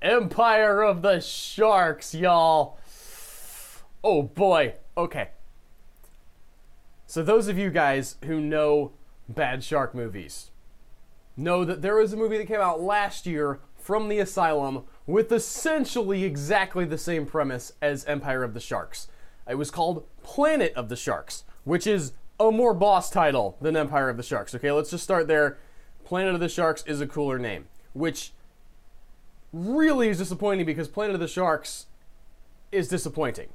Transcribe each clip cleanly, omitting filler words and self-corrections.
Empire of the Sharks, y'all. Oh boy. Okay. So those of you guys who know bad shark movies know that there was a movie that came out last year from the Asylum with essentially exactly the same premise as Empire of the Sharks. It was called Planet of the Sharks, which is a more boss title than Empire of the Sharks. Okay, let's just start there. Planet of the Sharks is a cooler name, which really is disappointing because Planet of the Sharks is disappointing.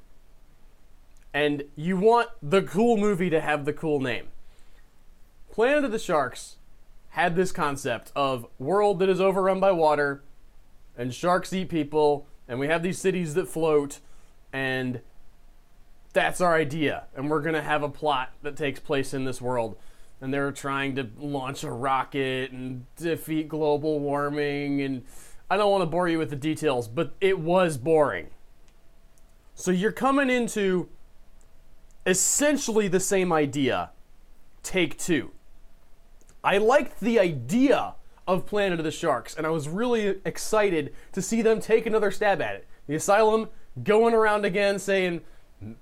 And you want the cool movie to have the cool name. Planet of the Sharks had this concept of world that is overrun by water, and sharks eat people, and we have these cities that float, and that's our idea. And we're going to have a plot that takes place in this world. And they're trying to launch a rocket and defeat global warming, and I don't want to bore you with the details, but it was boring. So you're coming into essentially the same idea, take two. I liked the idea of Planet of the Sharks, and I was really excited to see them take another stab at it. The Asylum going around again saying,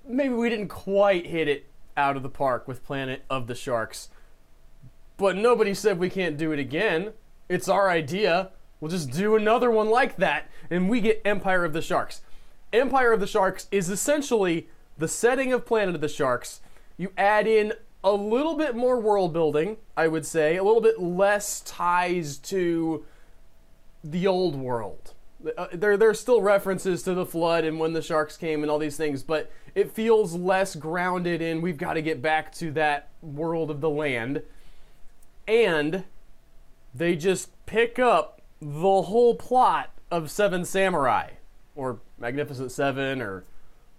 maybe we didn't quite hit it out of the park with Planet of the Sharks, but nobody said we can't do it again. It's our idea. We'll just do another one like that, and we get Empire of the Sharks. Empire of the Sharks is essentially the setting of Planet of the Sharks. You add in a little bit more world building, I would say, a little bit less ties to the old world. There's still references to the flood and when the sharks came and all these things, but it feels less grounded in we've got to get back to that world of the land. And they just pick up the whole plot of Seven Samurai, or Magnificent Seven, or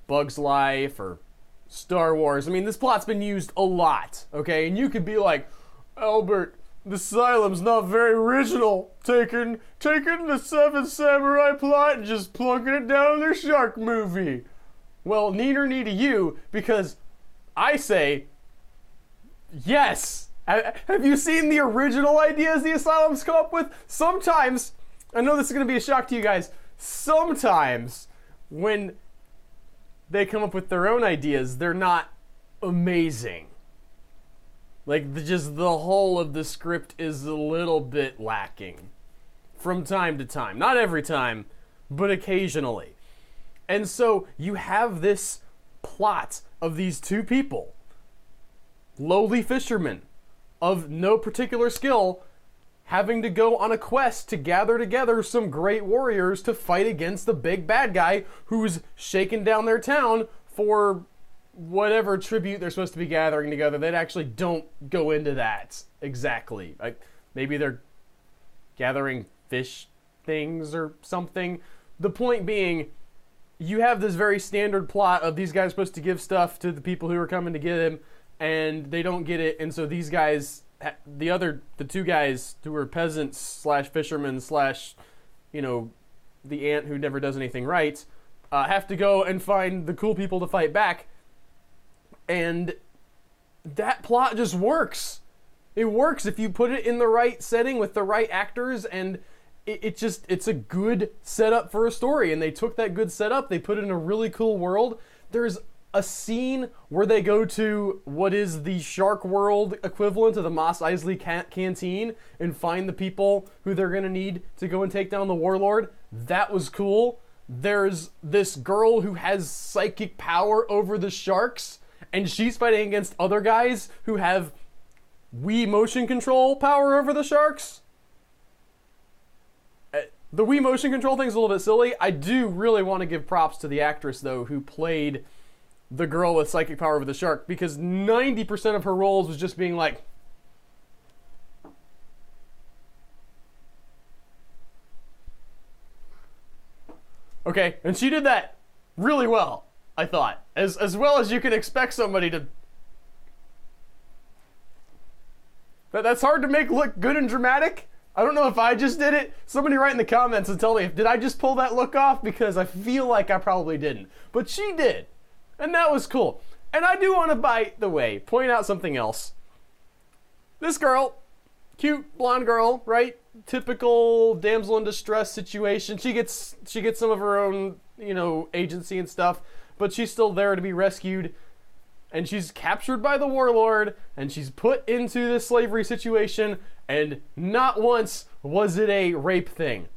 Bug's Life, or Star Wars. I mean, this plot's been used a lot, okay? And you could be like, Albert, the Asylum's not very original, taking the Seven Samurai plot and just plunking it down in their shark movie. Well, neither need you, because I say, yes. Have you seen the original ideas the Asylum's come up with? Sometimes, I know this is going to be a shock to you guys, sometimes when they come up with their own ideas, they're not amazing. Like, just the whole of the script is a little bit lacking from time to time. Not every time, but occasionally. And so you have this plot of these two people, lowly fishermen of no particular skill, having to go on a quest to gather together some great warriors to fight against the big bad guy who's shaking down their town for whatever tribute they're supposed to be gathering together. They actually don't go into that exactly. Maybe they're gathering fish things or something. The point being, you have this very standard plot of these guys supposed to give stuff to the people who are coming to get him, and they don't get it, and so these guys, the two guys who are peasants slash fishermen slash, the ant who never does anything right, have to go and find the cool people to fight back. And that plot just works. It works if you put it in the right setting with the right actors, and it's a good setup for a story. And they took that good setup, they put it in a really cool world. There's a scene where they go to what is the Shark World equivalent of the Mos Eisley canteen and find the people who they're going to need to go and take down the warlord. That was cool. There's this girl who has psychic power over the sharks, and she's fighting against other guys who have Wii motion control power over the sharks. The Wii motion control thing's a little bit silly. I do really want to give props to the actress, though, who played the girl with psychic power over the shark, because 90% of her roles was just being like, okay, and she did that really well, I thought. As well as you can expect somebody to... That's hard to make look good and dramatic. I don't know if I just did it. Somebody write in the comments and tell me, did I just pull that look off? Because I feel like I probably didn't. But she did. And that was cool. And I do want to, by the way, point out something else. This girl, cute blonde girl, right? typical damsel in distress situation. She gets some of her own, agency and stuff, but she's still there to be rescued. And she's captured by the warlord, and she's put into this slavery situation, and not once was it a rape thing.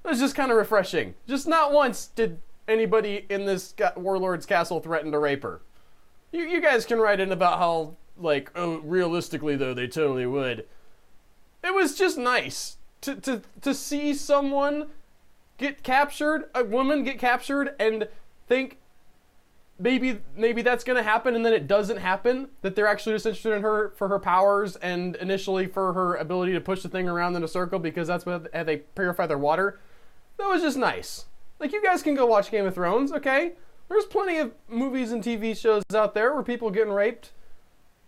It was just kind of refreshing. Just not once did anybody in this warlord's castle threaten to rape her. You guys can write in about how, realistically though, they totally would. It was just nice to see someone get captured, a woman get captured, and think, maybe that's going to happen, and then it doesn't happen, that they're actually just interested in her for her powers and initially for her ability to push the thing around in a circle because that's how they purify their water. That was just nice. You guys can go watch Game of Thrones, okay? There's plenty of movies and TV shows out there where people getting raped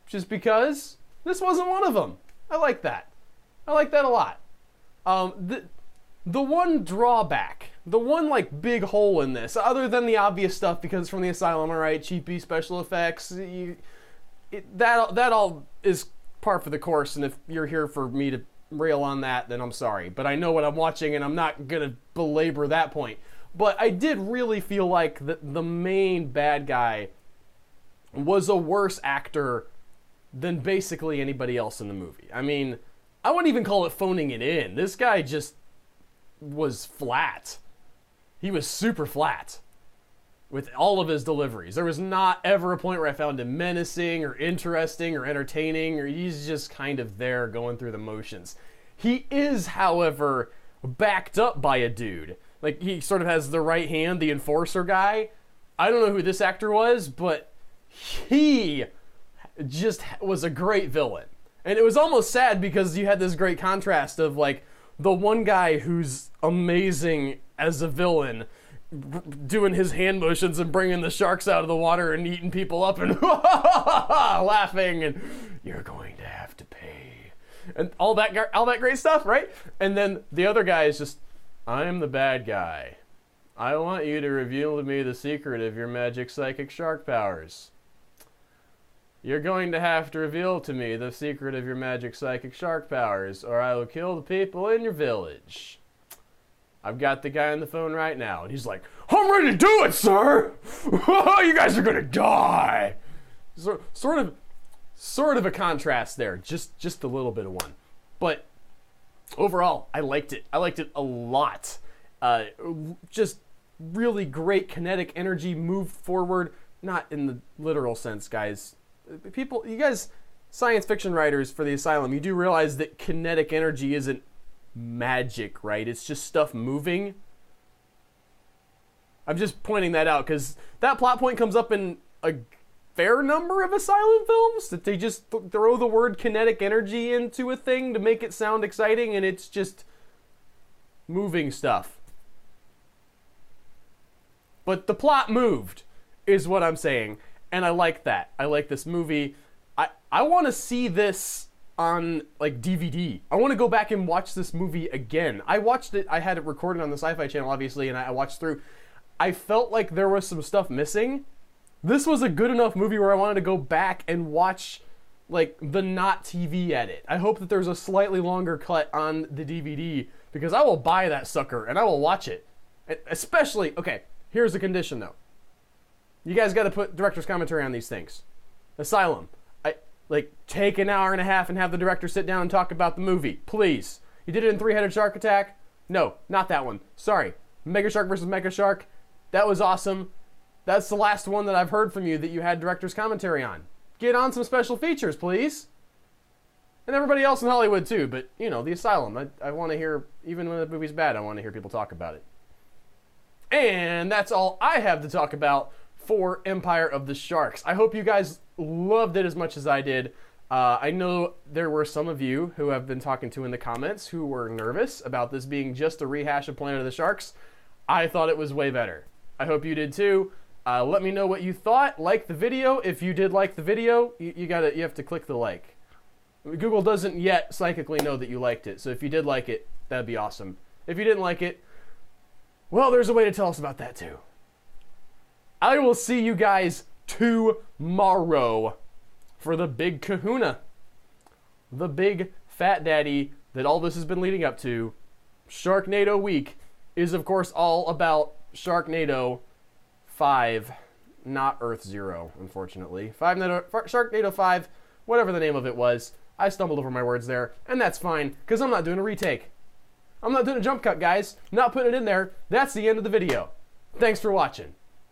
just because. This wasn't one of them. I like that. I like that a lot. The one drawback, the one big hole in this, other than the obvious stuff because it's from the asylum, alright, cheapy special effects, that all is par for the course, and if you're here for me to rail on that, then I'm sorry. But I know what I'm watching, and I'm not gonna belabor that point. But I did really feel like the main bad guy was a worse actor than basically anybody else in the movie. I mean, I wouldn't even call it phoning it in. This guy just was flat. He was super flat with all of his deliveries. There was not ever a point where I found him menacing or interesting or entertaining, or he's just kind of there going through the motions. He is, however, backed up by a dude. He sort of has the right hand, the enforcer guy. I don't know who this actor was, but he just was a great villain. And it was almost sad because you had this great contrast of the one guy who's amazing as a villain doing his hand motions and bringing the sharks out of the water and eating people up and laughing and you're going to have to pay and all that great stuff, right? And then the other guy is just, I'm the bad guy. I want you to reveal to me the secret of your magic psychic shark powers. You're going to have to reveal to me the secret of your magic psychic shark powers, or I will kill the people in your village. I've got the guy on the phone right now, and he's like, I'm ready to do it, sir! You guys are gonna die! Sort of a contrast there, just a little bit of one. But overall, I liked it. I liked it a lot. Just really great kinetic energy, moved forward, not in the literal sense, guys. You guys, science fiction writers for the asylum, you do realize that kinetic energy isn't magic, right? It's just stuff moving. I'm just pointing that out because that plot point comes up in a fair number of asylum films, that they just throw the word kinetic energy into a thing to make it sound exciting, and it's just moving stuff. But the plot moved, is what I'm saying. And I like that. I like this movie. I want to see this on DVD. I want to go back and watch this movie again. I watched it. I had it recorded on the Syfy channel, obviously, and I watched through. I felt like there was some stuff missing. This was a good enough movie where I wanted to go back and watch the not TV edit. I hope that there's a slightly longer cut on the DVD because I will buy that sucker and I will watch it. Especially, okay, here's the condition though. You guys got to put director's commentary on these things. Asylum. Take an hour and a half and have the director sit down and talk about the movie. Please. You did it in Three-Headed Shark Attack? No, not that one. Sorry. Mega Shark versus Mecha Shark. That was awesome. That's the last one that I've heard from you that you had director's commentary on. Get on some special features, please. And everybody else in Hollywood too, but, the asylum. I want to hear, even when the movie's bad, I want to hear people talk about it. And that's all I have to talk about for Empire of the Sharks. I hope you guys loved it as much as I did. I know there were some of you who have been talking to in the comments who were nervous about this being just a rehash of Planet of the Sharks. I thought it was way better. I hope you did too. Let me know what you thought. Like the video. If you did like the video, you have to click the like. Google doesn't yet psychically know that you liked it, so if you did like it, that'd be awesome. If you didn't like it, well, there's a way to tell us about that too. I will see you guys tomorrow for the big kahuna. The big fat daddy that all this has been leading up to, Sharknado week, is of course all about Sharknado 5, not Earth Zero, unfortunately. Sharknado 5, whatever the name of it was. I stumbled over my words there, and that's fine, because I'm not doing a retake. I'm not doing a jump cut, guys. Not putting it in there. That's the end of the video. Thanks for watching.